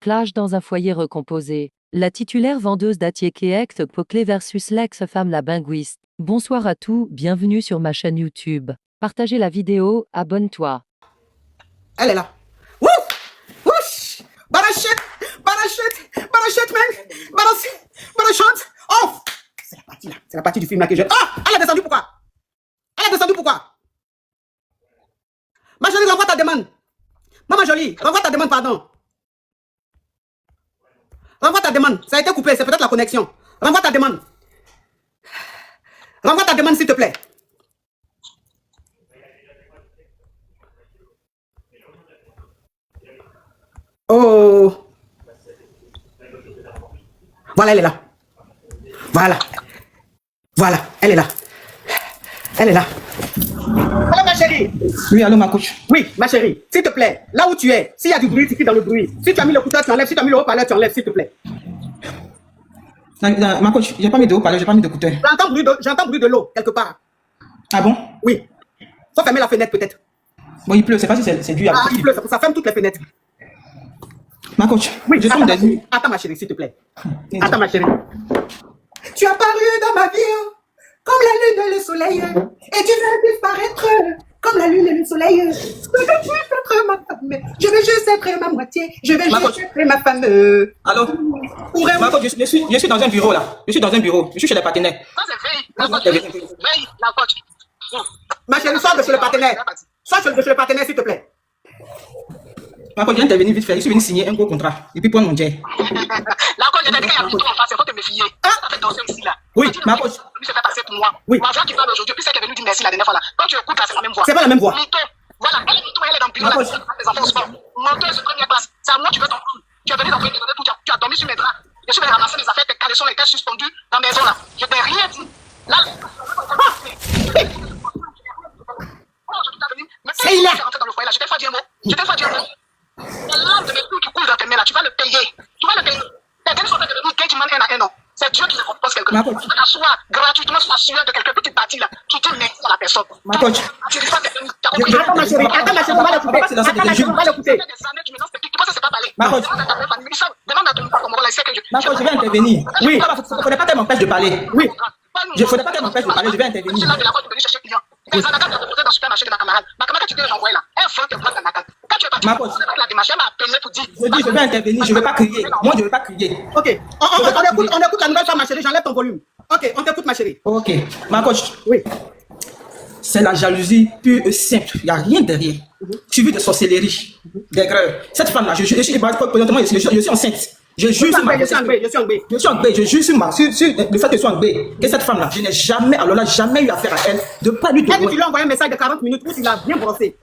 Clash dans un foyer recomposé. La titulaire vendeuse d'Atiekect Poclé versus l'ex-femme la binguiste. Bonsoir à tous, bienvenue sur ma chaîne YouTube. Partagez la vidéo, abonne-toi. Elle est là. Ouf! Ouch! Barachette! Barachette! Barachette, man! Barachette! Oh! C'est la partie là. C'est la partie du film là que je... Oh! Elle est descendue pourquoi? Elle est descendue pourquoi? Ma jolie, renvoie ta demande. Maman jolie, renvoie ta demande, pardon. Renvoie ta demande. Ça a été coupé, c'est peut-être la connexion. Renvoie ta demande. Renvoie ta demande, s'il te plaît. Oh. Voilà, elle est là. Voilà. Voilà, elle est là. Elle est là. Allô, ma chérie. Oui, allô, ma coach. Oui, ma chérie, s'il te plaît, là où tu es, s'il y a du bruit, tu quittes dans le bruit. Si tu as mis le couteau, tu enlèves. Si tu as mis le haut-parleur, tu enlèves, s'il te plaît. Ma coach, j'ai pas mis de haut-parleur, j'ai pas mis d'écouteur. J'entends bruit de l'eau, quelque part. Ah bon? Oui. Faut fermer la fenêtre, peut-être. Bon, il pleut, c'est pas si c'est dû à... Ah, il pleut, ça ferme toutes les fenêtres. Ma coach, Oui, je tombe des nuits. attends, ma chérie, s'il te plaît. Attends, ma chérie. Tu as paru dans ma vie, comme la lune et le soleil, et tu vas disparaître, comme la lune et le soleil. Je veux juste être ma femme, je veux juste être ma moitié, je veux juste être ma femme. Allô? Ma coach, je suis dans un bureau là. Je suis dans un bureau, je suis chez les partenaires. Ça c'est veille. Veille, la coach. Ma chérie, sors de chez le partenaire. Sors de chez le partenaire, s'il te plaît. Ma coach, je viens d'intervenir vite fait, je suis venu signer un gros contrat et puis prendre mon jet. La coach, je t'ai dit qu'il y a plutôt en face, il faut te méfier. Ça fait danser ici là. Oui, ma coach. Lui se fait passer pour moi. Oui. Ma voix qui parle aujourd'hui, puis celle qui est venue dire merci la dernière fois là. Quand tu écoutes là, c'est la même voix. C'est pas la même voix. Mytho. Voilà, elle est mytho, elle est dans le bureau là, les enfants au sport. Menteuse de première classe. C'est à moi, tu veux ton coup. Tu es venu dans le bureau, tu as dormi sur mes draps. Je suis venu ramasser mes affaires, tes caleçons, les caches suspendues dans la maison là. Je t'ai rien dit. Là, C'est là. Je t'ai fait dire un mot. Je t'ai fait dire un mot. La larme de mes couilles qui coule dans tes mains là, tu vas le payer. Tu vas le payer. Tes derniers sont devenus gay du man un à un, non. C'est Dieu qui se compose quelque chose. Tu vas t'asseoir gratuitement sur la sueur de quelques petites parties là. Tu dis merci à la personne. Ma coach. Tu dis pas que Attends, ma chérie, on va l'écouter. C'est dans cette région. On va l'écouter. Tu penses que c'est pas parler. Ma coach. Demande à ton papa, là, c'est que je. Ma coach, je vais intervenir. Oui. Il ne faudrait pas qu'elle m'empêche de parler. Oui. Il ne faudrait pas qu'elle m'empêche de parler, je vais intervenir. Je suis là de la voix de venir chercher client. Les ananas que tu as proposé dans le supermarché de ma camarade. Ma camarade, tu t'es renvoyé là. Elle vend tes boîtes d'ananas. Quand tu es parti, Ma coach. la démarche, elle m'a appelé pour dire. Je dis, je vais intervenir, je ne vais pas crier. Moi, je ne vais pas crier. Ok. On écoute la nouvelle femme, ma chérie. J'enlève ton volume. Ok, on t'écoute, ma chérie. Ok. Ma coach. Oui. C'est la jalousie pure et simple. Il n'y a rien derrière. Suivi de sorcellerie, d'aigreur. Cette femme-là, je suis enceinte. Je jure sur ma Je suis anglais. je suis anglais, je jure sur le fait que je suis anglais, que cette femme-là, je n'ai jamais, alors là, jamais eu affaire à elle, de pas lui Est-ce que donner. tu lui as envoyé un message de 40 minutes où tu l'as bien brossé?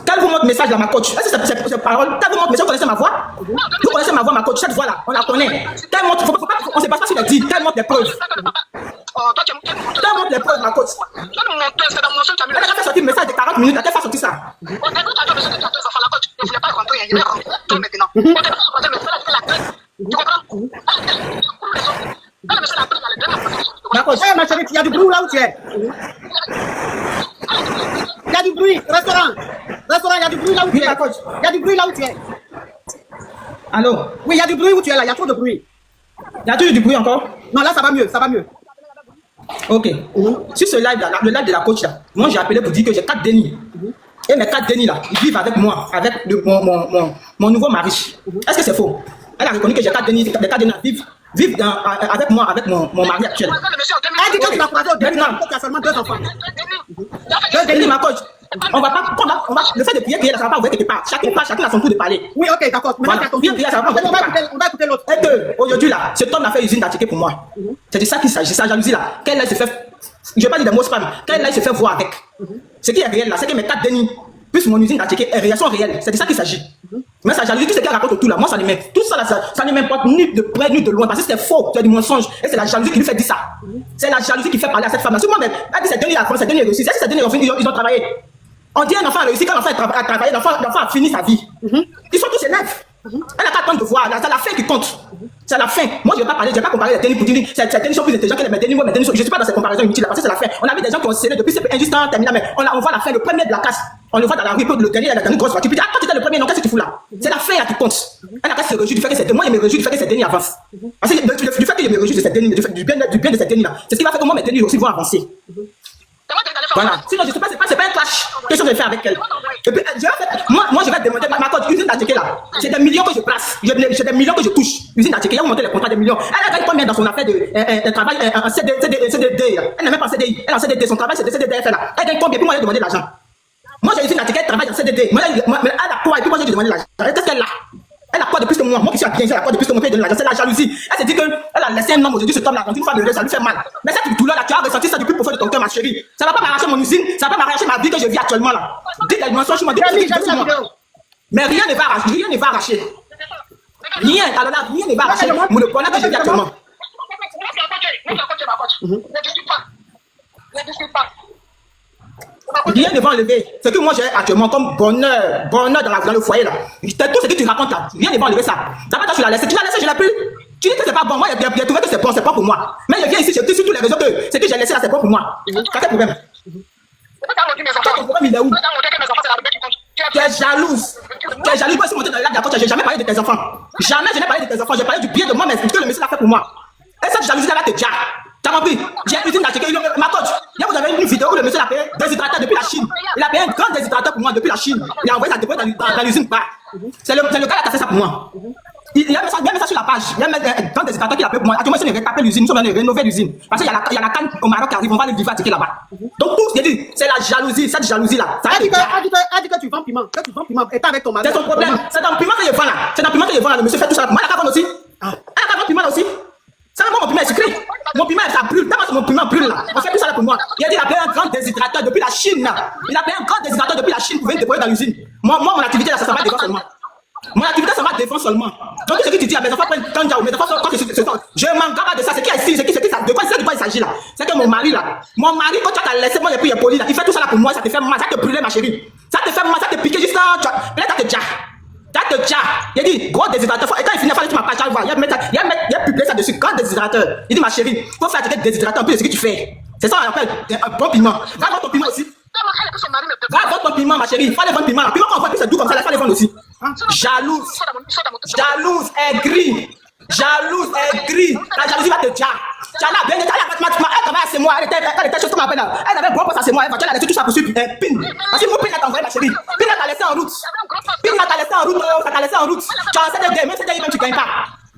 Quand vous montre message là, ma coach, est-ce que c'est parole? Quand vous montre message, vous connaissez ma voix? Vous connaissez ma voix, ma coach, cette voix-là, on la connaît. Quand montre, on ne se passe pas sur les dits, quand montre des preuves. Toi, tu es Quand montre des preuves, ma coach. une menteuse, c'est dans mon son, tu as mis Elle a fait sortir un message de 40 minutes, elle a fait sortir ça. Écoute, tu as besoin de tes enfants, la coach. Je ne voulais pas rentrer, il est rentré maintenant. On te fait rentrer, mais c'est la tête. Tu comprends? Elle me fait la tête, elle est Ma coach, ma chérie, il y a du bruit là où tu es. Il y a du bruit. Restaurant, il y a du bruit là où tu Oui, es. ma coach. Il y a du bruit là où tu es. Allô? Oui, il y a du bruit où tu es là. Il y a trop de bruit. Il y a toujours du bruit encore? Non, là, ça va mieux. Ça va mieux. Ok. Sur ce live là, le live de la coach là, moi j'ai appelé pour dire que j'ai 4 dénis. Et mes 4 dénis là, ils vivent avec moi, avec mon nouveau mari. Est-ce que c'est faux? Elle a reconnu que j'ai 4 dénis, les 4 dénis vivent avec moi, avec mon mari actuel. Elle dit que tu l'as croisé au début, Maintenant. tu as seulement 2 enfants. Deux dénis, ma coach. On va pas, le fait de prier là, ça va pas envoyer quelque part. Chacun a son tour de parler. Oui, ok, d'accord. Voilà. Maintenant, Bien, ça va pas on va écouter l'autre. Et que, aujourd'hui là, cet homme a fait usine d'attiquer pour moi. C'est de ça qu'il s'agit, sa jalousie là. Qu'elle se fait, je vais pas dire des mots spam, qu'elle se fait voir avec. Ce qui est réel là, c'est que mes 4 dénis, plus mon usine d'attiquer est réel, sont réels. C'est de ça qu'il s'agit. Mais sa jalousie, tout ce qu'elle raconte autour là, moi ça ne m'importe. Tout ça là, ça ne m'importe ni de près ni de loin, parce que c'est faux, c'est du mensonge. Et c'est la jalousie qui lui fait dire ça. C'est la jalousie qui fait parler à cette femme là. Si moi-même, elle dit ces derniers là, ces derniers réussi, c'est ces derniers ils ont travaillé. On dit un enfant a réussi, quand l'enfant a travaillé, l'enfant a fini sa vie. Ils sont tous élèves. Elle n'a qu'à attendre de voir, c'est la fin qui compte. C'est la fin. Moi, je ne vais pas parler, je ne vais pas comparer les tennis pour dire ces tennis sont plus intelligents que mes tennis. Je ne suis pas dans cette comparaison inutile parce que c'est la fin. On a vu des gens qui ont scellé depuis c'est juste en terminant, mais on voit la fin, le premier de la casse. On le voit dans la rue, le dernier, la grosse voiture. Puis, ah, toi, tu étais le premier, non, qu'est-ce que tu fous là? C'est la fin là qui compte. Elle a qu'à se réjouir du fait que c'est moi, je me réjouis du fait que ces tennis avancent. Parce que du fait que je me réjouis de cette tennis, du bien de cette tennis là, c'est ce qui va faire que moi, mes tennis aussi vont avancer. Voilà. Sinon, je sais pas, c'est pas un clash. Qu'est-ce que je vais faire avec elle? Et puis, moi, je vais demander ma code, usine d'Attiqué là. C'est des millions que je place. J'ai des millions que je touche. Usine d'Attiqué, il y a monté les contrats des millions. Elle a gagné combien dans son affaire de travail en CDD? Elle n'est même pas en CDI. Elle est en CDD. Son travail, c'est des CDDF là. Elle gagne combien? Puis moi, j'ai demandé de l'argent. Moi, j'ai usine d'Attiqué, elle travaille en CDD. Moi, elle a quoi? Et puis moi, j'ai demandé de l'argent. Qu'est-ce qu'elle a? Elle a quoi de plus que moi? Moi qui suis bien, elle a quoi de plus que moi qui donne l'argent? C'est la jalousie. Elle s'est dit qu'elle a laissé un homme aujourd'hui, cet homme là, une femme heureuse, ça lui fait mal. Mais cette douleur là, tu as ressenti ça du plus profond de ton cœur, ma chérie. Ça va pas m'arracher mon usine, ça va pas m'arracher ma vie que je vis actuellement là. Dites les mensonges, moi, mais rien ne va arracher, rien ne va arracher. Rien, alors là, rien ne va arracher mon bonheur que je vis actuellement. Rien ne va enlever ce que moi j'ai actuellement comme bonheur dans le foyer là. Tout ce que tu racontes là, rien ne va enlever ça. D'abord, toi, tu l'as laissé, je l'ai plus. Tu dis que c'est pas bon, moi j'ai trouvé que c'est bon, c'est pas pour moi. Mais je viens ici, je dis sur tous les réseaux que ce que j'ai laissé là, c'est bon pour moi. Quel est le problème? Ton problème, il est où? Tu es jalouse. Tu es jalouse. Moi, si monter dans le lac d'accord, j'ai jamais parlé de tes enfants. Jamais je n'ai parlé de tes enfants. J'ai parlé du bien de moi, mais ce que le monsieur l'a fait pour moi. Et cette jalousie là, t'es déjà. T'as compris? J'ai une usine d'Attiqué, ma coach. Là, vous avez une vidéo où le monsieur l'a payé déshydrateur depuis la Chine. Il a payé un grand déshydrateur pour moi depuis la Chine. Il a envoyé ça dans l'usine. C'est le gars qui a fait ça pour moi. Il y a mis ça sur la page. Il y a mis un grand déshydrateur qui l'a payé pour moi. Actuellement, si on rétablit l'usine, nous sommes en train de rénover l'usine. Parce qu'il y a la canne au Maroc qui arrive, on va le vivre Attiqué là-bas. Donc, tout ce qu'il dit, c'est la jalousie, cette jalousie là. Elle dit que tu vends piment. Que tu vends piment. Et pas avec ton mari. C'est son problème. C'est dans le piment que je vends là. C'est dans le piment que je vends là. Le monsieur fait tout ça. Moi, elle a qu'à vendre aussi. Elle a qu'à vendre piment là aussi. Ça, moi, mon piment est sucré. Mon piment, ça brûle. D'abord, mon piment brûle là. On fait plus ça là pour moi. Il a dit qu'il a payé un grand déshydrateur depuis la Chine là. Il a payé un grand déshydrateur depuis la Chine pour venir déployer dans l'usine. Moi, mon activité là, ça va défendre seulement. Mon activité, ça va défendre seulement. Donc, ce que tu dis à mes enfants, quand mes enfants quand je m'en garde de ça. C'est qui est ici? De quoi il s'agit là? C'est que mon mari, quand tu as laissé, moi, et puis il est poli là. Il fait tout ça là pour moi. Ça te fait mal. Ça te brûle, ma chérie. Ça te fait mal. Ça te pique juste là. Peut-être ça te déjà. Il a dit, gros déshydrateur. Et quand il finit, il faut ma page, il a publié ça dessus. Grand déshydrateur. Il dit, ma chérie, il faut faire un déshydrateur un peu de ce que tu fais. C'est ça, on appelle un bon piment. Va vendre ton piment aussi. Va vendre ton piment, ma chérie. Il faut aller vendre piment. Le piment qu'on voit plus, c'est doux comme ça. Il faut aller vendre aussi. Jalouse, aigrie. La jalousie va te dire. Elle travaille à moi. Elle était chose comme appelle là. Elle avait bon poste à moi. Elle a laissé tout ça pour suivre. Pin. Parce que mon pin t'a envoyé, ma chérie. Pin t'a laissé en route. Ça t'a laissé en route. Tu as un CDD, même CDI, même tu gagnes pas.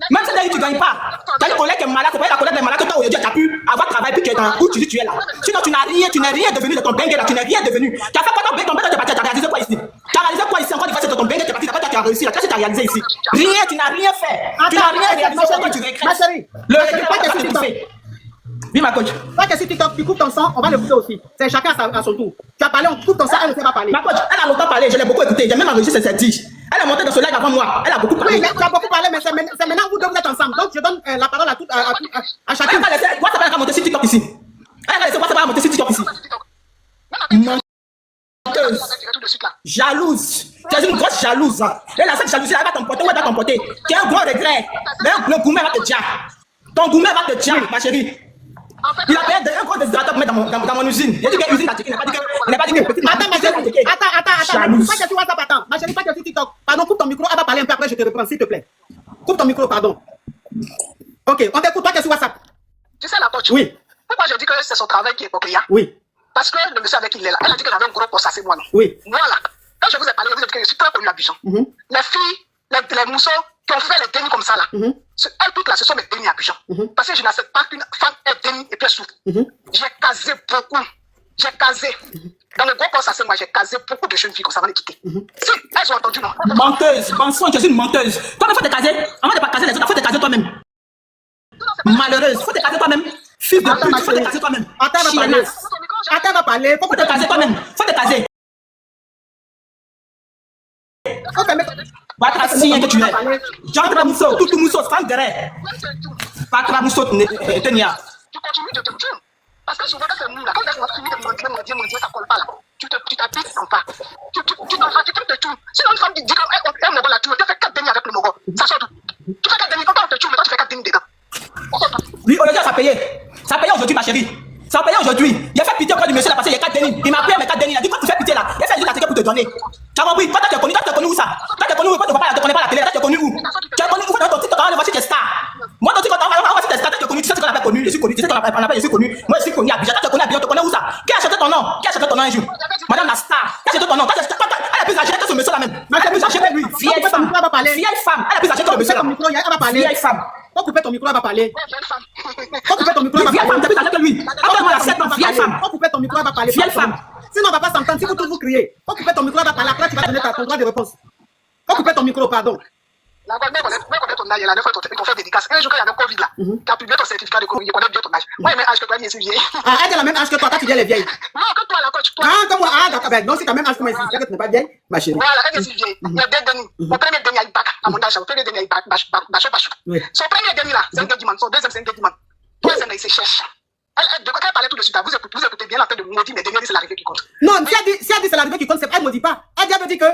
Même CDI, tu gagnes pas. Tu as une collègue qui est malade. C'est pas la collègue qui est malade que toi aujourd'hui tu as pu avoir travail puis tu es dans où tu es là. Sinon tu n'es rien devenu de ton bengue là. Tu n'es rien devenu. Tu as fait quoi ton bengue? Ton bengue, tu as réalisé quoi ici? Tu as réalisé quoi ici? Encore une fois, c'est ton bengue, tu es parti. Après, tu as réussi là. Qu'est-ce que tu as réalisé ici? Rien, tu n'as rien fait. Tu n'as rien réalisé. Pourquoi tu regrettes? Ma chérie, le regret, pas que tu fais. Oui, ma coach. Toi qui es sur TikTok, tu coupes ton sang, on va le couper aussi. C'est chacun à son tour. Tu as parlé, on coupe ton sang, elle ne sait pas parler. Ma coach, elle a longtemps parlé, je l'ai beaucoup écouté. J'ai même enregistré ses tiges. Elle est montée dans ce live avant moi. Elle a beaucoup parlé. Oui, mais tu as beaucoup parlé, mais c'est maintenant vous deux vous êtes ensemble. Donc je donne la parole à chacun. Elle va laisser WhatsApp, elle va monter sur TikTok ici. Elle va laisser WhatsApp, elle va monter sur TikTok ici. Menteuse. Jalouse. Tu es une grosse jalouse. Et là, cette jalousie, elle va t'emporter. Où elle va t'emporter? Tu as un gros regret. Le gourmet va te dire. Ton gourmet va te dire, ma chérie. Il a payé un gros déshydrateur pour mettre dans mon usine. Il a dit que l'usine d'Attiqué, il n'a pas dit que petite. Attends, ma chérie. Attends. Pas que tu WhatsApp, attends. Ma chérie, pas que tu TikTok. Pardon, coupe ton micro. Elle va parler un peu après, je te reprends, s'il te plaît. Coupe ton micro, pardon. Ok, on t'écoute, toi qui es sur WhatsApp. Tu sais la coach? Oui. Pourquoi je dis que c'est son travail qui est hypocrite? Oui. Parce que le monsieur avec qui il est là, elle a dit qu'elle avait un gros poste à ses mois. Oui. Voilà. Quand je vous ai parlé, vous avez dit que je suis très connue à Bichon. Les filles, les mousseaux qui ont fait les dénis comme ça là, elles toutes là, ce sont mes dénis à Bichon. Parce que je n'accepte pas qu'une femme ait déni et puis elle souffre. J'ai casé beaucoup. Dans le gros poste à ses mois, j'ai casé beaucoup de jeunes filles comme ça avant de quitter. Si, elles ont entendu, non? Menteuse, mensonge, tu es une menteuse. Toi, il faut te caser. Avant de pas caser les autres, il faut te caser toi-même. Malheureuse, il faut te caser toi-même. Fils de pute, il faut te caser toi-même. Attends, va parler. Faut te caser toi-même. Faut te caser. Patra signe que tu es. Jean Mousseau, tout Mousseau, femme derrière. Patra Mousseau, Tenia. Tu continues de te tuer. Parce que souvent, quand c'est nous là, quand on a fini de mon Dieu, ça colle pas là. Tu t'appliques en pas. Tu t'en vas, tu te tues. Sinon, une femme qui dit qu'elle me voit la tuer, tu fais 4 dénis avec le mogo. Ça sort tout. Tu fais 4 dénis, quand on te tue, mais toi tu fais 4 ça a payé. Ça a payé aujourd'hui, ma chérie. Ça a payé aujourd'hui. Il a fait pitié auprès du monsieur là parce qu'il y a 4 dénis. Il m'a appelé mes 4 dénis. Il a dit quand tu fais pitié là, il a fait juste l'article pour te donner. Tu as compris? Toi, tu as connu où ça? Toi, tu as connu où? Toi, tu ne connais pas la télé. Toi, tu as connu où? Tu as connu où? Ton TikTok, on va voir si tu es star. Moi, ton TikTok, on va voir si tu es star. Tu as connu. Tu sais ce qu'on appelle connu. Je suis connu. Tu sais ce qu'on appelle je suis connu. Moi, je suis connu à Abidjan. Toi, tu connais Abidjan. Tu connais où ça? Qui a acheté ton nom? Qui a acheté ton nom un jour? Madame la star. Qui a acheté ton nom? Elle est plus âgée que ce monsieur là même. Elle est plus âgée que lui. Vieille femme. Vieille femme. Elle est plus âgée que le monsieur là. Vieille femme. Faut couper ton micro, elle va parler. Faut couper ton micro, elle va Vieille femme, parler. t'as plus âgée que lui. Appelle-moi la 7 ans, vieille femme. Faut couper ton micro, elle va parler. Vieille femme. Sinon, on va pas s'entendre. Si vous tous vous criez, faut couper ton micro, elle va parler. Après, tu vas donner ton droit de réponse. Faut couper ton micro, pardon. La bonne mère connaît ton âge, elle a fait dédicace. Un jour, quand il y avait Covid là, tu as publié ton certificat de Covid, il connaît bien ton âge. Moi, j'ai le même âge que toi, je suis vieille. Ah, elle a le même âge que toi, quand tu viens les vieilles. Non, que toi, la coach, toi. Ah, comme moi, ah, d'accord. Ben, non, si tu as le même âge que moi, c'est que tu n'es pas vieille, ma chérie. Voilà, elle est vieille. Il y a deux dénis. Mon premier déni a eu bac à mon âge. Mon premier déni a eu bac, bachot. Oui. Son premier déni là, c'est un gars son deuxième, c'est un gars troisième, il se cherche. De quoi elle parlait tout de suite, vous écoutez bien en train de maudire, mais dernier, c'est l'arrivée qui compte. Non, si elle dit c'est l'arrivée qui compte, elle ne dit pas. Elle veut dire que.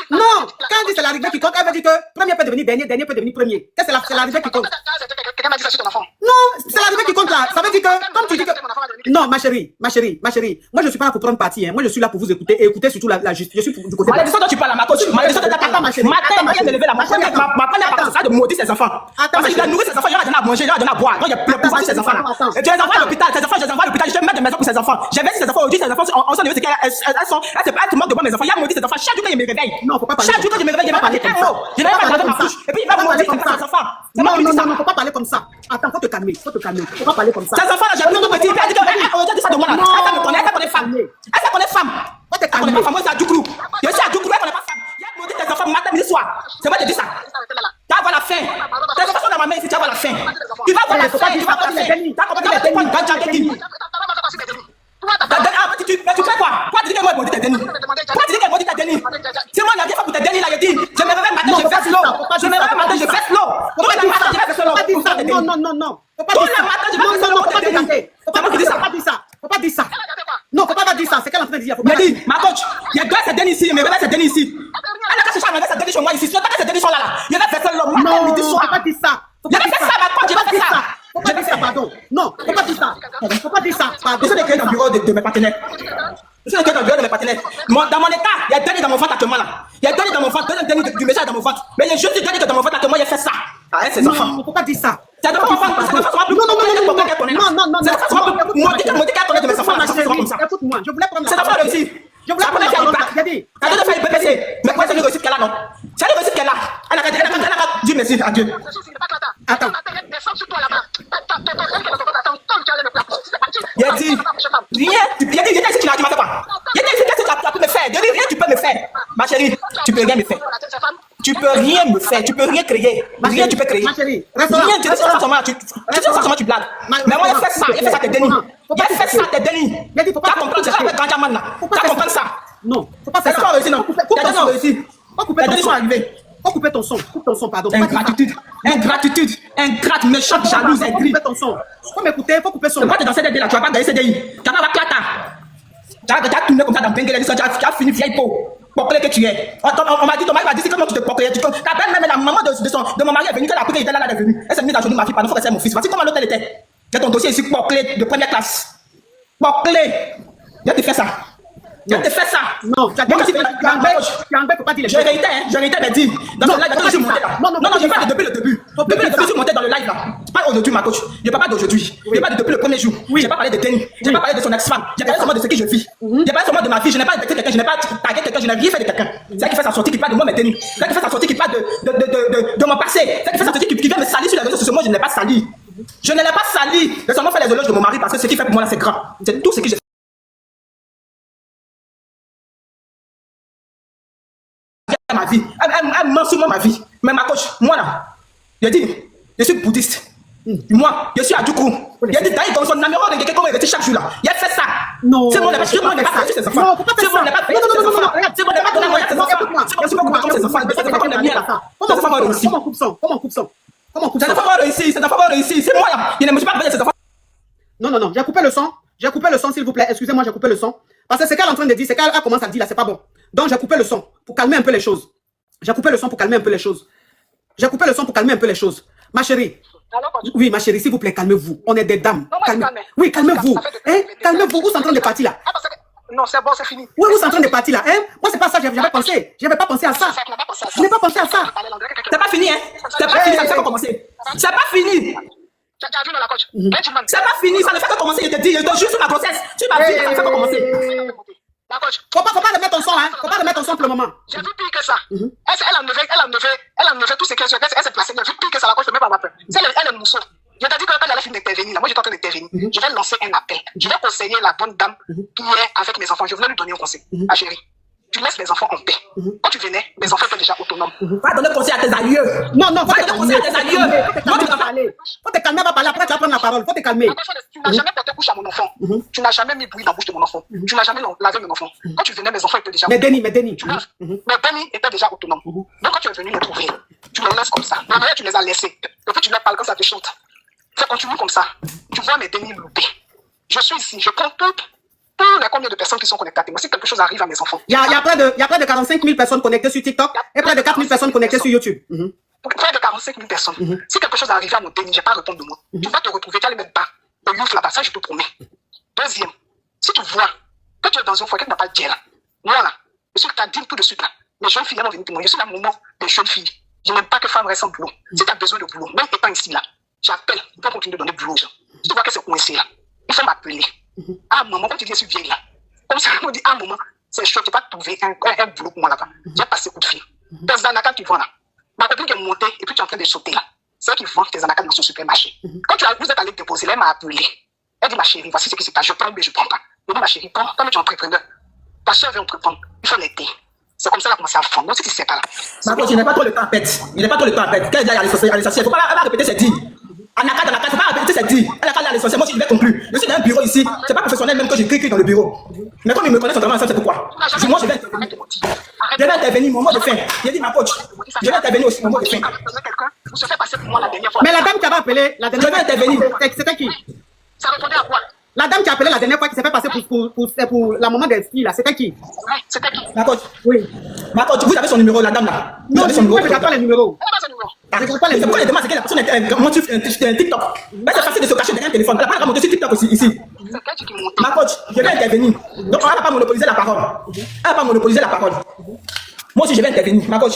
Non, quand elle dit c'est l'arrivée qui compte, elle veut dire que premier peut devenir dernier, dernier peut devenir premier. C'est l'arrivée qui compte. Quelqu'un m'a dit ça sur ton enfant. Non, c'est l'arrivée qui compte là. Ça veut dire que, comme tu dis que. Non, ma chérie. Moi, je suis pas là pour prendre parti. Moi, je suis là pour vous écouter et écouter surtout la justice. Je suis du côté. Malédiction dont tu parles, ma coach. Malédiction dont tu parles. Ma chérie. Matin, il vient de lever la ma première partie, c'est de maudire ses enfants. Parce qu'il a nourri ses enfants, il a donné à manger, il a donné à boire. Donc, il a plus pour ses enfants là. Et tu les envoies à l'hôpital, tes enfants, je les envoie à l'hôpital, je vais mettre de maison pour ses enfants. J'ai vu ses enfants aujourd'hui, ses enfants, on s'en est vu, elles te manquent de moi, mes enfants. Il a maudit ses enfants. Chaque jour que je me réveille. Non, faut pas parler. Chaque jour que je me réveille, il va parler comme ça. Je n'ai pas parlé ma bouche. Et puis, il va maudire ses enfants. Non, faut pas parler comme ça. Attends, faut te calmer. Faut pas parler comme ça. Ses enfants là, j'ai vu tout petit. Elle dit que dit ça de moi là. Elle me connaît, elle connaît femme. Elle connaît femme. Elle connaît pas femme, moi c'est à Djoukrou. Je suis à Djoukrou, elle connaît pas femme. Il a maudit tes enfants matin, midi, soir. C'est moi qui dis ça. Tu vas voir la fin. Tes enfants sont dans ma main ici, tu vas voir la fin. Tu vas voir la fin, tu vas voir la fin. Tu as compris que tu vas gagner. Mais tu fais quoi? Pourquoi tu dis que moi, je maudis tes dénis? Pourquoi tu dis que je maudis tes dénis? C'est moi, la vie fait pour tes dénis là, je dis. Je me réveille matin, je fais slow. Je me réveille matin, je fais slow. Tout le matin, je fais slow. Non. Tout le matin, je fais slow pour tes dénis. Faut pas dire ça. Non, faut pas dire ça. C'est qu'elle est en train de dire. Mais dis, ma coach, il y a deux ces dénis ici, mais ces dénis ici. Elle a caché ça, mais ces dénis chez moi ici. Si tu as ces dénis sont là. Il y a fait slow. Non, faut pas dire ça. Je vais faire ça, ma coach, je vais faire ça. Faut pas dire ça, pardon. Non, faut pas dire ça. Faut pas dire ça. Je suis dans le bureau de mes partenaires. Je suis dans le bureau de mes partenaires. Dans mon état, il y a deux dans mon ventre actuellement là. Il y a deux dans mon ventre, deux du message dans mon ventre. Mais je suis deux dans mon ventre actuellement, il a fait ça. Ah, ces enfants. Non, faut pas dire ça. Ça doit pas faire ça. Écoute-moi, je voulais prendre c'est la réussite. Je voulais prendre la bac. Elle doit faire une PPC. Mais quoi, c'est une réussite qu'elle a, non? C'est une réussite qu'elle a. Elle a dit merci à Dieu. Attends. Il a dit, rien, tu m'as fait quoi? Il a dit, qu'est-ce que tu peux me faire? Rien, tu peux me faire. Ma chérie, tu peux rien me faire. Tu peux rien me faire, tu peux rien créer. Rien, tu peux créer. Ma chérie, rien, tu sais pas comment tu blagues. Mais moi, il a fait ça, tes dénis. Il a fait ça, tes dénis. Tu as compris, c'est ça avec Ganjaman là. Tu as compris ça? Non, faut pas faire ça. C'est pas réussi, non. C'est pas réussi. Couper ton son. Arrivés. Faut couper ton son. Coupe ton son, pardon. Ingratitude, ingrate, méchante, jalouse, Faut aigrie. couper ton son. Faut m'écouter, faut couper son. Pourquoi tu es dans CDD là? Tu vas pas gagner CDI. Tu vas pas clata. Tu as tourné comme ça dans Benguela, tu as fini vieille peau. Pourquoi que tu es? On m'a dit, ton mari m'a dit, c'est comment tu te portes. Ta belle-mère, la maman de mon mari est venue, quand elle a était là, elle est venue. Elle s'est mise à genoux, ma fille, pardon, faut que c'est mon fils. Voici comment l'autre elle était. J'ai ton dossier ici, porclé de première classe. Porclé. Je te fais ça. Je te fais ça. Non, tu as dit tu faut pas dire les je réitère, mais dis. Dans le live, je suis monté là. Non, je parle depuis le début. Depuis le début, je suis monté dans le live là. Pas aujourd'hui, ma coach. Je parle pas d'aujourd'hui. Je parle depuis le premier jour. J'ai pas parlé de Denis. J'ai pas parlé de son ex-femme. J'ai parlé seulement de ce que je vis. J'ai parlé seulement de ma vie. Je n'ai pas invité quelqu'un. Je n'ai pas tagué quelqu'un. Je n'ai rien fait de quelqu'un. C'est elle qui fait sa sortie qui parle de moi, mais Denis. C'est elle qui fait sa sortie qui parle de mon passé. C'est elle qui fait sa sortie qui vient me salir sur les réseaux sociaux. Moi, je ne l'ai pas sali. Je ne l'ai pas sali. J'ai seulement fait les éloges de mon mari parce que ce qu'il fait pour moi là, c'est grand. C'est tout ce que j'ai. Ma vie, elle ment sur moi ma vie. Mais ma coach, moi là, je dis, je suis bouddhiste. Moi, je suis à Djoukrou. Il a dit d'ailleurs dans son numéro de quelqu'un qui chaque jour là. Il a fait ça. Non. C'est bon, on n'est pas fait ses enfants. Non, faut pas faire ça. C'est bon, on n'est pas fait ses enfants. C'est bon, on n'est pas donné moyen à ses enfants. C'est bon, on n'est pas comme ses enfants. C'est pas comme les miens là. Ces enfants vont réussir. Comment on coupe ça? Comment on coupe ça? Comment on coupe Ces ça? enfants vont réussir. Ces enfants vont réussir. C'est moi là. Je ne me suis pas réveillé ces enfants. Non, j'ai coupé le son. J'ai coupé le son, s'il vous plaît. Excusez-moi, j'ai coupé le son. Parce que c'est qu'elle est en train de dire, c'est qu'elle commence à dire là, c'est pas bon. Donc j'ai coupé le son pour calmer un peu les choses. J'ai coupé le son pour calmer un peu les choses. J'ai coupé le son pour calmer un peu les choses. Ma chérie, Alors, quand tu... Oui, ma chérie, s'il vous plaît, calmez-vous. On est des dames. Non, moi, je calme. Oui, calmez-vous. Ça fait Hein? depuis Calmez-vous. Où sont en train de partir là? Ah, parce que... Non, c'est bon, c'est fini. Oui, où sont en train de partir là? Hein? Moi, c'est pas ça, j'avais pensé. J'avais pas pensé à ça. Tu n'as pas pensé à ça. Je n'ai pas pensé à ça. C'est pas fini, hein? C'est pas fini, ça ne fait que commencer. C'est pas fini. Tu as vu dans la coach. C'est pas fini, ça ne fait que commencer. Je te dis, je te jure sur ma grossesse. Tu m'as vu, ça ne fait que commencer. La coach. Faut pas remettre ton son, hein? Faut pas remettre ton son pour le moment. J'ai vu pire que ça. Elle a enlevé tout ce qu'elle s'est placée. J'ai vu pire que ça, la coach, je ne peux même pas peur. Elle est mousseau. Je t'ai dit que quand j'allais finir d'intervenir, là, moi j'étais en train d'intervenir. Je vais lancer un appel. Je vais conseiller la bonne dame qui est avec mes enfants. Je voulais lui donner un conseil. Ah chérie, tu laisses les enfants en paix. Quand tu venais, les enfants étaient déjà autonomes. Va donner conseil à tes aïeux. Non, non, faut Va te donner conseil calmer. à tes aïeux. Faut te calmer, faut te calmer, va parler. Après, tu vas prendre la parole. Faut te calmer. Tu n'as jamais porté couche à mon enfant. Tu n'as jamais mis bruit dans la bouche de mon enfant. Tu n'as jamais lavé mon enfant. Quand tu venais, mes enfants étaient déjà Mais Denis. Mais Benny était déjà autonome. Donc quand tu es venu les trouver, tu les laisses comme ça. La manière tu les as laissés. Et puis tu leur parles comme ça te chante. Ça continue comme ça. Tu vois mes Benny loupés. Je suis ici, je compte toutes les combien de personnes qui sont connectées à moi. Si quelque chose arrive à mes enfants. Il y a près de 45 000 personnes connectées sur TikTok et près de 4 000 personnes connectées sur YouTube. Près de 45 000 personnes. Si quelque chose arrive à mon Benny, je ne vais pas répondre de moi. Tu vas te retrouver, tu vas les mettre bas. Le youth là-bas, ça je te promets. Deuxième, si tu vois que tu es dans une foyer qui n'a pas de gel, moi là, je suis ta dit tout de suite là. Les jeunes filles vont venir témoigner. Je suis la maman des jeunes filles. Je n'aime pas que femmes restent sans boulot. Si tu as besoin de boulot, même étant ici là, j'appelle pour continuer de donner boulot aux gens. Si tu vois que c'est coincé là, il faut m'appeler. Ah maman, quand tu dis je suis vieille là, comme ça, on dit ah maman, c'est chaud, tu vas trouver un boulot pour moi là-bas. J'ai passé coup de fil. Tes anakas, tu vois là. Ma copine qui est montée et puis tu es en train de sauter là. C'est elle qui vend tes anakas dans son supermarché. Quand vous êtes allé déposer, elle m'a appelé. Elle dit ma chérie, voici ce qui se passe. Je prends, mais je ne prends pas. Je dis ma chérie, prends, comme tu es entrepreneur. Ta soeur veut entreprendre. Il faut l'aider. C'est comme ça qu'elle a commencé à fondre. Donc, si tu ne sais pas là. Ma coach, il n'est pas trop le temps à pète. Il n'est pas trop le temps à pète. Quand elle dit à l'essentiel, il ne faut pas répéter ses dits. Anaka, il ne faut pas répéter ses dits. Elle a parlé à l'essentiel. Moi, je vais conclure. Je suis dans un bureau ici. C'est pas professionnel même que j'écris dans le bureau. Mais comme ils me connaissent vraiment ensemble, c'est pourquoi. Moi, je vais intervenir. Je vais intervenir, mon mot de fin. J'ai dit ma coach. Je vais intervenir aussi, mon mot de fin. Mais la dame qui avait appelé, la dernière Je vais intervenir. C'était qui? Ça répondait à quoi? La dame qui a appelé la dernière fois qui s'est fait passer pour la maman des filles là, c'était qui? Ouais, c'était qui? Ma coach. Oui. Ma coach, vous avez son numéro, la dame là. Vous Non, avez je son numéro. ne regarde pas les numéros. Elle n'a pas son numéro. Je ne regarde pas les C'est pourquoi numéros. les demandes, c'est que la personne est monte sur un TikTok. Mais c'est facile de se cacher derrière un téléphone. Elle n'a pas monter sur TikTok aussi, ici. C'est elle qui monte. Ma coach, je vais intervenir. Donc on ne va pas monopoliser la parole. Elle ne va pas monopoliser la parole. Moi aussi, je vais intervenir. Ma coach,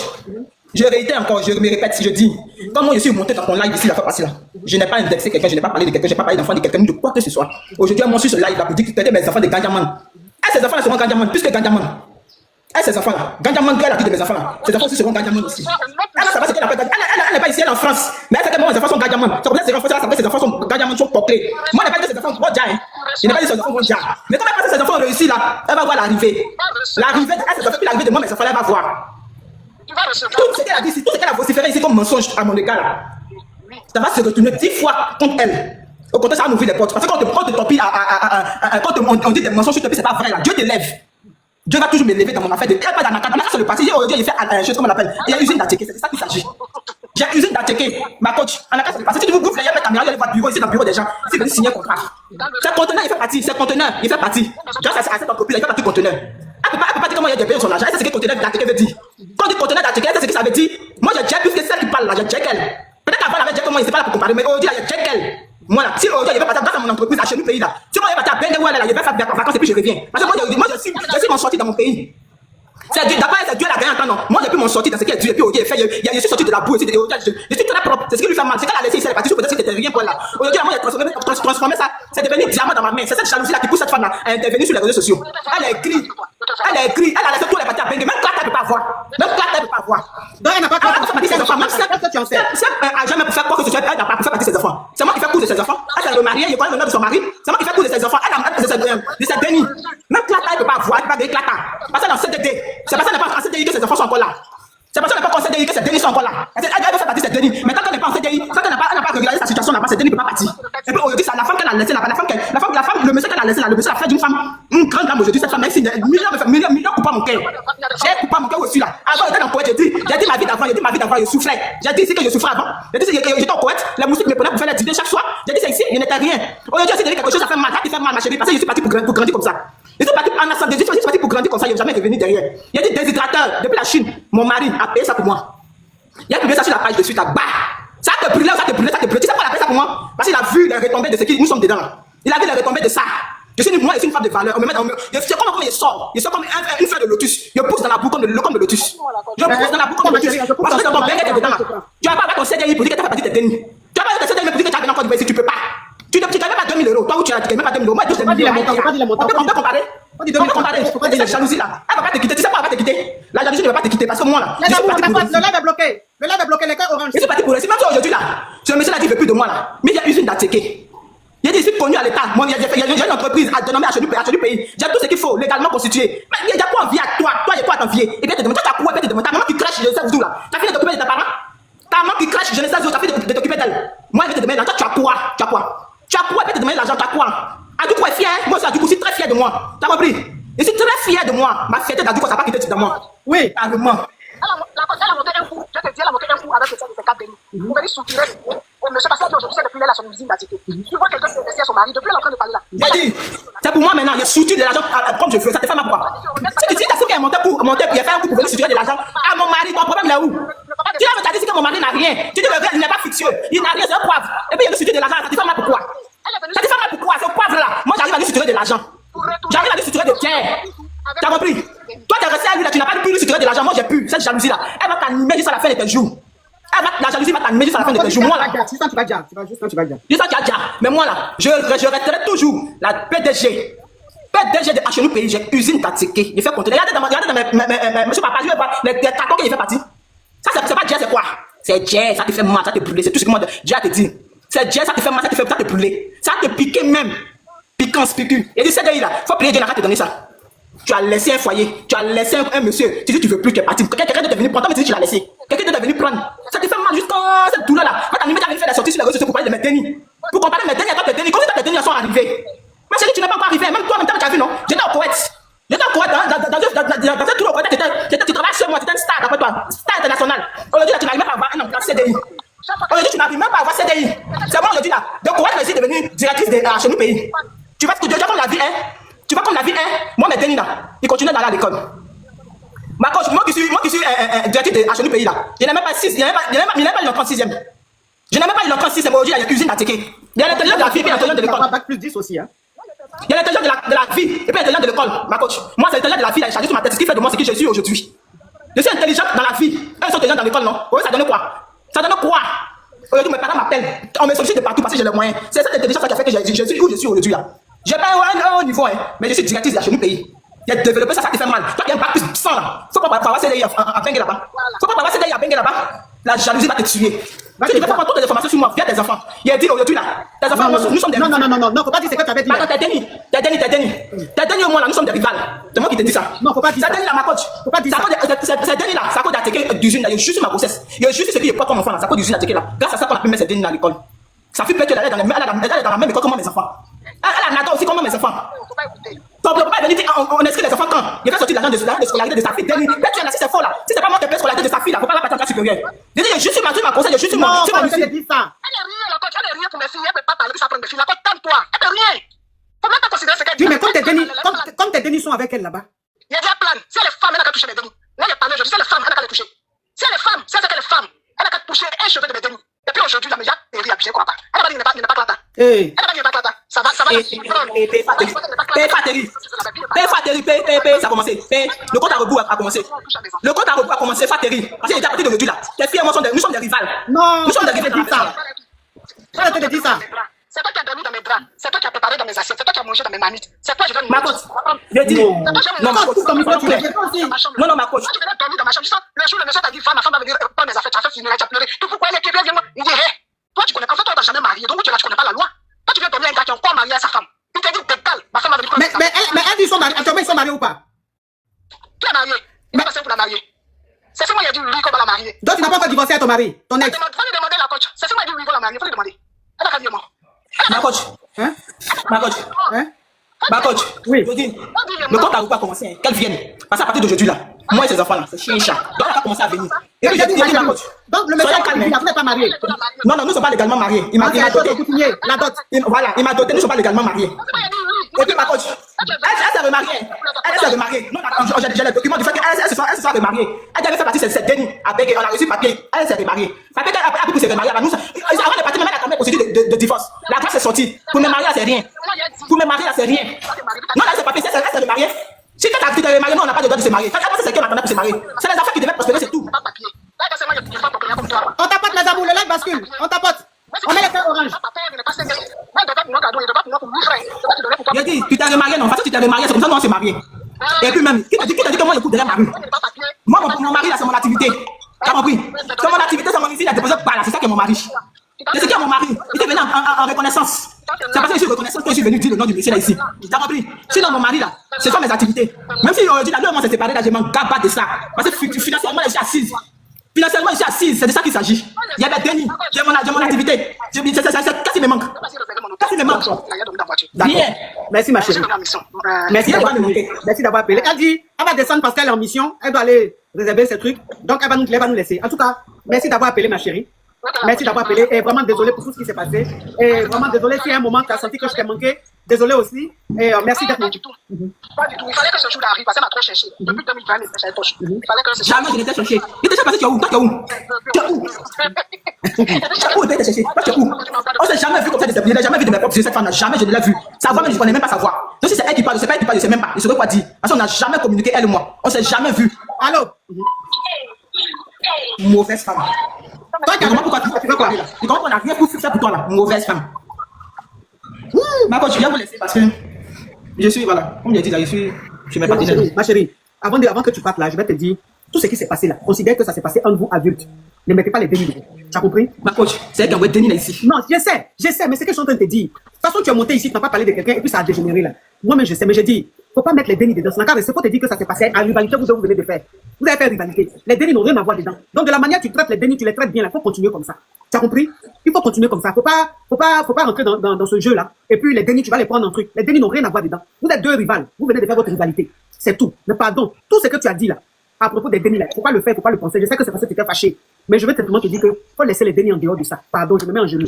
je réitère encore, je me répète si je dis. Quand moi je suis monté dans ton live ici la fois passée là, je n'ai pas indexé quelqu'un, je n'ai pas parlé de quelqu'un, je n'ai pas parlé d'enfant de quelqu'un, de quoi que ce soit. Aujourd'hui, moi je suis sur ce live là pour dire que tu étais mes enfants de Ganjaman. Ces enfants là seront Ganjaman, plus que Ganjaman. Ces enfants là, Ganjaman, quelle a dit de mes enfants là? Ces enfants aussi seront Ganjaman aussi. Elle va savoir ce qu'elle appelle. Elle n'est pas ici, elle est en France. Mais elle sait que moi, mes enfants sont Ganjaman. C'est comme ça que ces enfants, ça, ces enfants sont Ganjaman, sont peuplés. Moi, je n'ai pas dit que ces enfants vont déjà. Je n'ai pas dit que ces enfants vont déjà. Mais quand elle passe ces enfants ont réussi là, elle va voir l'arrivée. L'arrivée, elle s'est fait l'arrivée de moi, mes enfants, elle va voir. Tu vas recevoir. Tout ce qu'elle a dit ici, tout ce qu'elle a vociféré ici comme mensonge à mon égard là, ça va se retourner 10 fois contre elle. Au contraire, ça va m'ouvrir les portes. Parce que quand on te topie, quand on dit des mensonges sur toi, c'est pas vrai là. Dieu te lève. Dieu va toujours me lever dans mon affaire. Il n'y a pas d'anaka. Sur le passé, Dieu il fait un chose comme on l'appelle. Il y a usine d'Ateke, c'est ça qu'il s'agit. J'ai usine d'Ateke, ma coach. Anaka, c'est le passé. Si vous voulez mettre caméra, il y a votre bureau ici dans le bureau des gens. Si vous voulez signer un contrat. Ce conteneur, il fait partie. Ce conteneur, il fait partie. Genre, ça c'est ton copie, il fait partie du conteneur. Elle peut pas dire comment il y a des payés sur l'argent. Elle sait ce que conteneur d'Ateke veut dire. Quand on dit conteneur d'Ateke, elle sait ce que ça veut dire. Moi, j'ai Jack, puisque c'est celle qui parle là, j'ai Jack elle. Peut-être qu'avant, elle avait Jack, comment il s'est pas là pour comparer. Mais aujourd'hui, il y a Jack elle. Moi là, si aujourd'hui, il va partir dans mon entreprise, à chez nous, pays là. Si moi, il va partir à Bengue, là, il va faire des vacances et puis je reviens. Parce que moi, je suis mon sorti dans mon pays. C'est Dieu, d'abord, c'est Dieu la gagné en temps, non. Moi, j'ai pu m'en sortir dans ce qu'il y a Dieu, et puis, ok, je suis sorti de la boue, je suis très propre. C'est ce qui lui fait mal. C'est qu'elle a laissé ici, elle est partie, peut-être que c'était rien pour elle là. Aujourd'hui, moi, j'ai transformé ça, c'est devenu diamant dans ma main. C'est cette jalousie là qui pousse cette femme là à intervenir sur les réseaux sociaux. Elle a écrit, elle a laissé tous les parties à Bengue. Même Clata, elle peut pas voir. Même Clata, elle peut pas voir. Donc, elle n'a pas Elle fait partie de ses enfants. Même si Qu'est-ce que tu en sais? elle jamais pour faire quoi que ce soit, elle n'a pas pour faire partie de ses enfants. C'est moi qui fais cours de ses enfants. Elle s'est remariée, il connaît le nom de son mari. C'est moi qui fais cours de ses enfants. Elle a de ses bénis. Même Clata, elle peut pas voir, elle peut pas gagner Clata. Parce qu'elle est en CDD. C'est parce qu'elle n'est pas en CDI que ses enfants sont encore là. C'est parce qu'elle n'est pas en CDI que ses dénis sont encore là. Elle veut faire partie de ses dénis. Mais tant qu'elle n'est pas en CDI, tant qu'elle n'a pas régularisé sa situation là-bas, ses dénis ne peuvent pas partir. Et puis aujourd'hui, la femme qu'elle a laissée là-bas, le monsieur qu'elle a laissé là, le monsieur a fait d'une femme, une grande dame aujourd'hui, cette femme, merci, millions coupent mon cœur. J'ai coupé mon cœur aussi là. Avant, j'étais dans le poète, j'ai dit ma vie d'avant, je souffrais. J'ai dit ici que je souffrais avant. J'ai dit que j'étais au poète, les moustiques me prenaient pour faire les dîners chaque soir. J'ai dit c'est ici, je n'étais rien. Aujourd'hui, j'ai dit quelque chose, ça fait mal, ça te fait mal, ma chérie, parce que je suis parti pour grandir comme ça. Je suis parti pour grandir comme ça, je ne vais jamais revenir derrière. Il y a des déshydrateur depuis la Chine. Mon mari a payé ça pour moi. Il a publié ça sur la page de suite là. Bah! Ça te brûlait, ça te brûlait. Tu sais quoi la pour moi parce qu'il a vu les retombées de ce qui nous sommes dedans là. Il a vu les retombées de ça. Je suis une femme de valeur. C'est comme il sort. Il sort comme une fleur de lotus. Je pousse dans la boue comme de lotus. Je pousse dans la boue comme de lotus. Parce que ton père est dedans là. Tu vas pas avoir ton CDI pour dire que tu as fait partie de tes dénis. Tu vas pas avoir ton CDI pour dire que tu as venu encore du tu peux pas. Tu ne gagnes même pas 2000 euros. Toi où tu as même pas 2000 euros. Moi, je te dis, on peut comparer. On peut comparer. Cette jalousie là. Elle va pas te quitter. Tu sais pas, elle va pas te quitter. La jalousie ne va pas te quitter parce que moi là. Le live est bloqué. Le live est bloqué. Les cœurs orange. Je suis parti pour le. Même si aujourd'hui là, ce monsieur là dit il veut plus de moi là. Mais il y a usine d'Ateke. Il dit, je suis connu à l'État. Moi, j'ai une entreprise à dénommer à du pays. J'ai tout ce qu'il faut, légalement constitué. Mais il y a quoi envier à toi? Toi, il y a quoi à t'envier? Et bien, tu as quoi? Tu as ta maman qui crache, je ne sais où là. Tu as fini de t'occuper de tes parents? Ta maman qui crache, je ne sais où. Tu as fini de t'occuper d'elle. Moi, je vais te demander l'argent. Tu as quoi? Tu as quoi? Tu as quoi? Je vais te demander l'argent. Tu as quoi? Adouko est fier. Moi, c'est Adouko. Je suis très fier de moi. Tu as compris? Je suis très fier de moi. Ma fierté d'Adouko, ça n'a pas quitté de moi. Oui, carrément. Elle a monté un coup, je te dis, elle a monté un coup avec le de ses 4 dénis. Vous venez soutenir monsieur parce que aujourd'hui, c'est depuis là, son usine d'Ateke. Tu vois quelqu'un qui investit à son mari, depuis elle est en train de parler là. J'ai dit, c'est pour moi maintenant, il y a soutenu de l'argent comme je veux, ça te fait ma quoi? Si tu dis qu'elle a monté pour monter, il a fait un coup pour venir soutirer de l'argent à mon mari, ton problème là où? Tu as dit que mon mari n'a rien. Tu dis que il n'est pas fictieux, il n'a rien, c'est un poivre. Et puis il y a le soutien de l'argent, ça te fait mal pourquoi? Ça te fait mal pourquoi? C'est poivre là. Moi j'arrive à lui soutirer de l'argent. J'arrive à lui soutirer de terre. Tu as compris? Toi, tu es resté à lui là, tu n'as pas pu lui soutirer de l'argent. Moi, j'ai pu. Cette jalousie là, elle va t'animer jusqu'à la fin de tes jours. La jalousie va t'animer jusqu'à la fin de tes jours. Moi là, tu vas dire. je sens qu'il y a déjà. Mais moi là, je resterai toujours la PDG. PDG de HNU Pays, j'ai usine d'Ateke. Il fait compter. Regardez dans mes. Monsieur Papa, je vais voir les cartons qu'il fait partie. Ça, c'est pas Dieu, c'est quoi? C'est Dieu, ça te fait mal, ça te brûler. C'est tout ce que moi, Dieu te dit. C'est Dieu, ça te fait mal, ça te brûler. Ça te piquer même. Piquance, piqûre. Et dit, c'est là, faut prier Dieu, n'a pas te donner ça. Tu as laissé un foyer, tu as laissé un monsieur, tu dis tu veux plus, tu es parti. Quelqu'un est venu prendre, mais tu dis tu l'as laissé. Quelqu'un est venu prendre. Ça te fait mal jusqu'à cette douleur là. Quand t'as fait la sortie sur les réseaux sociaux pour parler de mes dénis. Pour comparer mes dénis à toi, tes dénis. Comment tes dénis sont arrivés? Mais chérie, tu n'es pas encore arrivé. Même toi, même temps, tu as vu, non? J'étais au Koweït. J'étais au Koweït, dans ce tour au Koweït, tu travailles sur moi, tu étais un star d'après toi. Star international. Aujourd'hui, là, tu n'arrives même pas à avoir un emploi CDI. Aujourd'hui, tu n'arrives même pas à avoir CDI. C'est bon, aujourd'hui, là. De Koweït, je suis devenue directrice de HNU Pays. Tu vois ce que Dieu comme la vie, hein? Tu vois comme la vie, hein? Moi, mes dénis là, ils continuent d'aller à l'école. Ma coach, moi qui suis directrice de HNU Pays là, je n'ai même pas 6, il n'y a même pas l'entrée en 6e. Je n'ai même pas l'entrée en 6e, aujourd'hui, il y a une usine d'Ateke. Il y a l'intérieur de la vie et puis l'intérieur de l'école. Bac plus 10 aussi, hein. Il y a l'intérieur de la vie et puis l'intérieur de l'école, ma coach. Moi, c'est l'intérieur de la vie, là, chargé sur ma tête, ce qui fait de moi ce que je suis aujourd'hui. Je suis intelligente dans la vie. Eux sont intelligents dans l'école, non? Oui, ça donne quoi? Ça donne quoi? Aujourd'hui, mes parents m'appellent. On me sollicite de partout parce que j'ai les moyens. C'est cette intelligence qui a fait que je suis où je suis aujourd'hui là. J'ai pas un haut niveau, hein, mais je suis directrice de HNU Pays. Il y a développé ça, ça te fait mal. Toi qui as un bac plus 100 là, faut pas avoir CDI à Bengue là-bas. Faut pas avoir CDI à Bengue là-bas. La jalousie va te tuer. Tu ne veux pas prendre toutes les informations sur moi, via tes enfants. Il a dit aujourd'hui là, tes enfants, nous sommes des rivales. Non, faut pas dire ce que tu avais dit. Attends, t'es Denis au moins là, nous sommes des rivales. C'est moi qui te dis ça. Non, faut pas dire ça. C'est Denis là, ma coach. Faut pas dire ça. C'est Denis là, ça cause d'Ateke d'usine là, il juste ma grossesse. Il juste ce qui est pas comme enfant là, ça cause d'usine d'Ateke là. Grâce à ça qu'on a pu mettre ces Denis là à l'école. Ça fait peut-être qu'elle est dans la même école que moi, mes enfants. Elle a aussi comme moi, mes enfants. Ton papa est venu dire, on inscrit les enfants quand il va sortir l'argent de scolarité de sa fille. Dès tu as si c'est faux là. Si c'est pas moi qui paye scolarité de sa fille là, faut pas la passer en classe supérieure. Je dis, je suis ma conseil, je suis Non, je je suis dis ça. Elle est rien, la coach, elle est rien pour mes filles. Elle peut pas parler de ça pour mes filles. La coach, calme-toi. Elle est rien. Faut même pas considérer ce qu'elle dit. Oui, mais comme tes dénis sont avec elle là-bas. Il y a déjà plan. Si elle est femme, elle n'a qu'à toucher mes dénis. Là, il y a parlé aujourd'hui. Si elle est femme, elle n'a qu'à les toucher. Si elle est femme, si elle sait qu'elle est femme, elle n'a qu'à toucher un cheveu de mes dénis. Et puis aujourd'hui, la média est réhabillée quoi pas. Elle va dire, il n'est pas clata. Elle va dire, il n'est pas clata. Ça va. Ça a commencé. Le compte à rebours a commencé. Le compte à rebours a commencé, Fateri. Parce qu'il était à partir d'aujourd'hui là. Tes filles et moi, nous sommes des rivales. Non, nous sommes des rivales. Arrête de dire ça. C'est toi qui as dormi dans mes draps. C'est toi qui as préparé dans mes assiettes. C'est toi qui as mangé dans mes manites. C'est toi qui donne ma coach. Je dis. Non, ma coach. Non, ma coach. Tu venais dormir dans ma chambre. Le jour, le monsieur t'a dit, ma femme va venir prendre mes affaires. Tu as fait finir, tu as pleuré. Tu pourquoi elle est qui vient moi? Il dit, hé, toi, tu connais. En fait, toi, tu n'as jamais marié. Donc, tu connais pas la loi. Toi, tu viens dormir avec un gars qui a encore marié à sa femme. Il t'a dit, décale. Ma femme va venir prendre mes affaires. Mais elle dit, ils sont mariés ou pas? Qui l'a marié? Il va passer pour la marier. C'est moi qui a dit oui, qu'on va la marier. Donc, tu n'as pas encore divorcé à ton mari, ton ex? Faut lui demander la coach. C'est moi qui a dit oui, qu'on la marier. Faut lui demander. Elle a qu'à dire moi. Ma coach. Hein? Ma coach. Hein? Ma coach. Oui. Je dis, le compte à rebours a commencé. Qu'elle vienne. Parce qu'à partir d'aujourd'hui là, moi et ces enfants là, c'est chien et chat. Donc, elle va commencer à venir. Et puis, je dis, ma coach. Donc, le monsieur, vous n'êtes pas marié. Non, nous ne sommes pas légalement mariés. Il m'a doté. La dot. Voilà, il m'a doté, nous ne sommes pas légalement mariés. Et puis ma coach, elle s'est remariée. Elle s'est remariée. Non, j'ai le document du fait qu'elle se soit remariée. Elle avait fait partie de cette déni avec, on a reçu papier. Elle s'est remariée. Ça fait qu'elle a pu se remarier. Avant de partir, même elle a quand même procédure de divorce. La grâce est sortie. Pour me marier, c'est rien. Pour me marier, c'est rien. Non, là, c'est papier, elle s'est remariée. Si tu t'es remarié, non, on n'a pas le droit de se marier. Quand c'est quelqu'un qui pour se marier. C'est les affaires qui devaient prospérer, c'est tout. On tapote les amours, le live bascule. On tapote. On met les cœurs orange. J'ai dit, tu t'es remarié, non. Parce que tu t'es remarié, c'est comme ça, nous on s'est marié. Et puis même, qui t'a dit que moi je coupe derrière ma rue? Moi, mon mari là, c'est mon activité. T'as compris? C'est mon activité, c'est mon ici, il a déposé par là, c'est ça qui est mon mari. C'est ce qui est mon mari. Il est venu en reconnaissance. C'est parce que je suis reconnaissance que je suis venu dire le nom du monsieur là ici. T'as compris? Sinon, mon mari là, ce sont mes activités. Même si aujourd'hui, là, on s'est séparés, là, je m'en gabe de ça. Parce que financièrement, je suis assise. Financièrement, je suis assise, c'est de ça qu'il s'agit. Il y a des dénis, j'ai mon activité. Qu'est-ce qui me manque? Qu'est-ce qui me manque? D'accord. Merci ma chérie. Merci d'avoir appelé. Elle dit, elle va descendre parce qu'elle est en mission. Elle doit aller réserver ses trucs. Donc elle va nous laisser. En tout cas, merci d'avoir appelé ma chérie. Merci d'avoir appelé. Et vraiment désolé pour tout ce qui s'est passé. Et vraiment désolé si à un moment tu as senti que je t'ai manqué. Désolé aussi. Et merci d'être là. Pas du tout. Il fallait que ce jour arrive parce qu'elle m'a trop cherché. Depuis 2020, elle m'a cherché. Il fallait que ce jour. Jamais je n'étais cherché. Il était passé, tu es où? Toi, tu es où? Tu es où? Tu es où? Tu es cherché. Toi, tu es où? On s'est jamais vu comme ça. Je n'ai jamais vu de mes propres yeux. Cette femme, jamais je ne l'ai vue. Sa voix, même je ne connais même pas sa voix. Donc si c'est elle qui parle, c'est pas elle qui parle, je ne sais même pas. Je ne saurais quoi dire. Parce qu'on n'a jamais communiqué, elle et moi. On ne s'est jamais vu. Allô? Mauvaise femme. Toi, tu comprends pourquoi tu fais quoi? Tu comprends qu'on n'a rien pour faire pour toi là? Mauvaise femme. Ma coach, je viens vous laisser parce que je suis, voilà, comme je l'ai dit là, je suis mes partenaires. Ma chérie, avant que tu partes là, je vais te dire tout ce qui s'est passé là. Considère que ça s'est passé entre vous adultes. Ne mettez pas les dénis dedans. Tu as compris? Ma coach, c'est elle qui a envoyé déni là ici. Non, je sais, mais c'est ce que je suis en train de te dire. De toute façon, tu es monté ici, tu n'as pas parlé de quelqu'un et puis ça a dégénéré là. Moi-même, je sais, mais je dis, faut pas mettre les dénis dedans. C'est faut te dire que ça s'est passé à rivalité que vous venez de faire. Vous avez fait rivalité. Les dénis n'ont rien à voir dedans. Donc, de la manière tu traites les dénis, tu les traites bien là. Faut continuer comme ça. Tu as compris? Il faut continuer comme ça. Faut pas rentrer dans ce jeu là. Et puis, les dénis, tu vas les prendre en truc. Les dénis n'ont rien à voir dedans. Vous êtes deux rivales. Vous venez de faire votre rivalité. C'est tout. Mais pardon, tout ce que tu as dit là, à propos des dénis là, faut pas le faire, faut pas le penser. Je sais que c'est parce que tu étais fâché. Mais je vais simplement te dire que faut laisser les dénis en dehors de ça. Pardon, je me mets en genoux.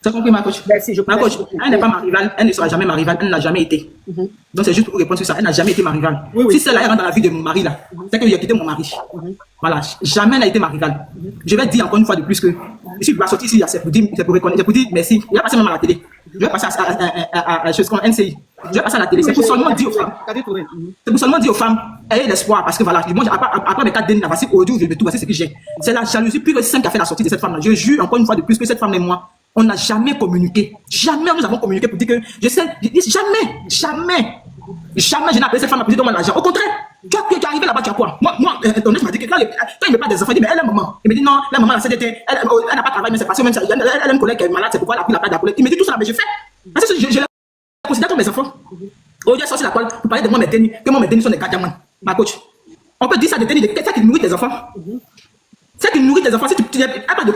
Tu as compris, ma coach? Merci, ma coach, elle n'est pas ma rivale, elle ne sera jamais ma rivale, elle n'a jamais été. Donc c'est juste pour répondre sur ça, elle n'a jamais été ma rivale. Si celle-là rentre dans la vie de mon mari là, c'est que j'ai quitté mon mari. Voilà, jamais elle n'a été ma rivale. Je vais dire encore une fois de plus que si je dois sortir ici, c'est pour dire merci. Il va passer même à la télé. Je vais passer à la chose comme NCI. Je vais passer à la télé. C'est pour seulement dire aux femmes. C'est pour seulement dire aux femmes, ayez l'espoir parce que voilà, moi, après mes 4 dénis, voici aujourd'hui, je vais tout, voici ce que j'ai. C'est la jalousie pure et simple qui a fait la sortie de cette femme là. Je jure encore une fois de plus que cette femme et moi, on n'a jamais communiqué. Jamais nous avons communiqué pour dire que je sais, jamais je n'ai appelé cette femme à peser de mon argent. Au contraire, tu es arrivé là-bas, tu as quoi? Moi, ton ex m'a dit que quand il me parle des enfants, il dit, mais elle est maman. Il me dit, non, la maman, elle n'a pas travaillé, mais c'est passé, même elle a une collègue qui est malade, c'est pourquoi elle a pris la place de la collègue. Il me dit tout ça, mais je fais. Parce que je les considère comme mes enfants. Aujourd'hui, elle sorti la toile pour parler de moi, mes dénis, que moi, mes dénis sont des gardiens, ma coach. On peut dire ça des dénis, c'est ça qui nourrit tes enfants. C'est qui nourrit tes enfants, si tu n'as pas de